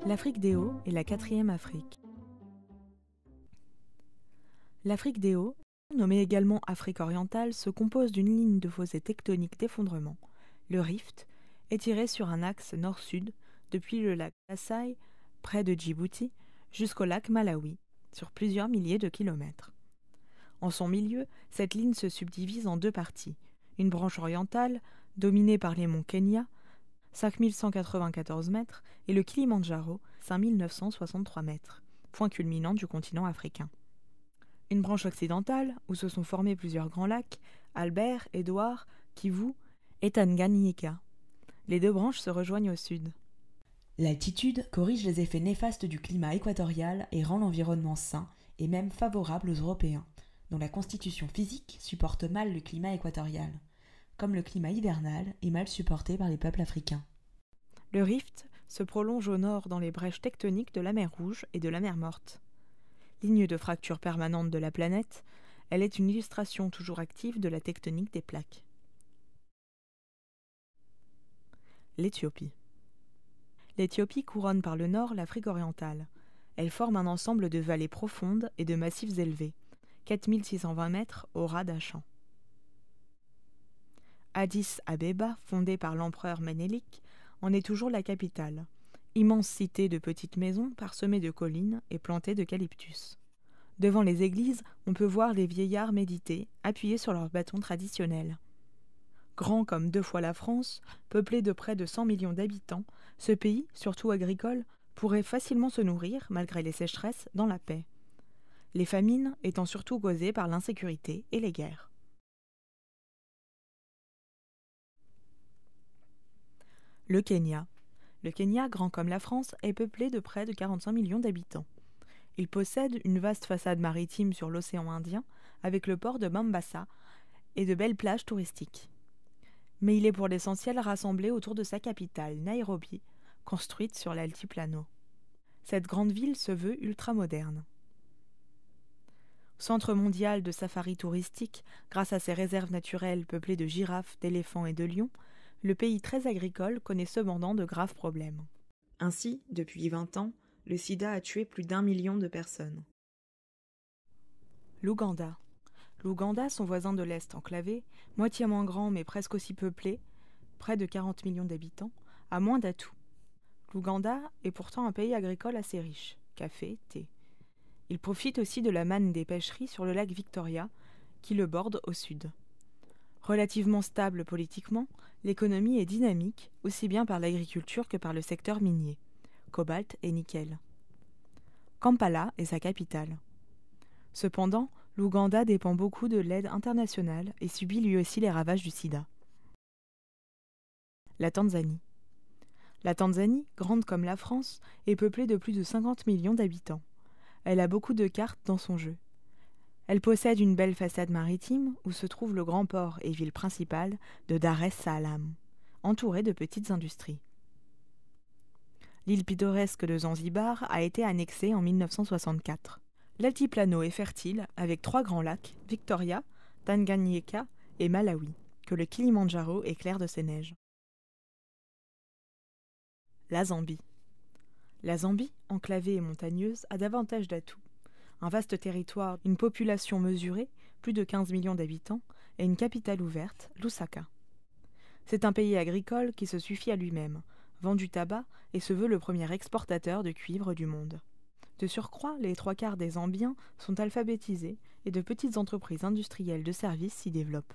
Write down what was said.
L'Afrique des Hauts est la quatrième Afrique. L'Afrique des Hauts, nommée également Afrique orientale, se compose d'une ligne de fossé tectonique d'effondrement, le rift, étiré sur un axe nord-sud depuis le lac Kasaï, près de Djibouti, jusqu'au lac Malawi, sur plusieurs milliers de kilomètres. En son milieu, cette ligne se subdivise en deux parties, une branche orientale, dominée par les monts Kenya, 5194 mètres, et le Kilimandjaro, 5963 mètres, point culminant du continent africain. Une branche occidentale, où se sont formés plusieurs grands lacs, Albert, Édouard, Kivu et Tanganyika. Les deux branches se rejoignent au sud. L'altitude corrige les effets néfastes du climat équatorial et rend l'environnement sain et même favorable aux Européens, dont la constitution physique supporte mal le climat équatorial, comme le climat hivernal est mal supporté par les peuples africains. Le rift se prolonge au nord dans les brèches tectoniques de la mer Rouge et de la mer Morte. Ligne de fracture permanente de la planète, elle est une illustration toujours active de la tectonique des plaques. L'Éthiopie. L'Éthiopie couronne par le nord l'Afrique orientale. Elle forme un ensemble de vallées profondes et de massifs élevés, 4620 mètres au ras d'Achan. Addis Abeba, fondée par l'empereur Ménélik, en est toujours la capitale. Immense cité de petites maisons parsemées de collines et plantées d'eucalyptus. Devant les églises, on peut voir les vieillards méditer, appuyés sur leurs bâtons traditionnels. Grand comme 2 fois la France, peuplé de près de 100 millions d'habitants, ce pays, surtout agricole, pourrait facilement se nourrir, malgré les sécheresses, dans la paix. Les famines étant surtout causées par l'insécurité et les guerres. Le Kenya. Le Kenya, grand comme la France, est peuplé de près de 45 millions d'habitants. Il possède une vaste façade maritime sur l'océan Indien, avec le port de Mombasa et de belles plages touristiques. Mais il est pour l'essentiel rassemblé autour de sa capitale, Nairobi, construite sur l'altiplano. Cette grande ville se veut ultramoderne. Centre mondial de safari touristique, grâce à ses réserves naturelles peuplées de girafes, d'éléphants et de lions, le pays très agricole connaît cependant de graves problèmes. Ainsi, depuis 20 ans, le sida a tué plus d'1 million de personnes. L'Ouganda. L'Ouganda, son voisin de l'Est enclavé, moitié moins grand mais presque aussi peuplé, près de 40 millions d'habitants, a moins d'atouts. L'Ouganda est pourtant un pays agricole assez riche, café, thé. Il profite aussi de la manne des pêcheries sur le lac Victoria, qui le borde au sud. Relativement stable politiquement, l'économie est dynamique, aussi bien par l'agriculture que par le secteur minier, cobalt et nickel. Kampala est sa capitale. Cependant, l'Ouganda dépend beaucoup de l'aide internationale et subit lui aussi les ravages du sida. La Tanzanie. La Tanzanie, grande comme la France, est peuplée de plus de 50 millions d'habitants. Elle a beaucoup de cartes dans son jeu. Elle possède une belle façade maritime où se trouve le grand port et ville principale de Dar es Salaam, entourée de petites industries. L'île pittoresque de Zanzibar a été annexée en 1964. L'altiplano est fertile avec 3 grands lacs, Victoria, Tanganyika et Malawi, que le Kilimandjaro éclaire de ses neiges. La Zambie. La Zambie, enclavée et montagneuse, a davantage d'atouts. Un vaste territoire, une population mesurée, plus de 15 millions d'habitants, et une capitale ouverte, Lusaka. C'est un pays agricole qui se suffit à lui-même, vend du tabac et se veut le premier exportateur de cuivre du monde. De surcroît, les 3/4 des Zambiens sont alphabétisés et de petites entreprises industrielles de services s'y développent.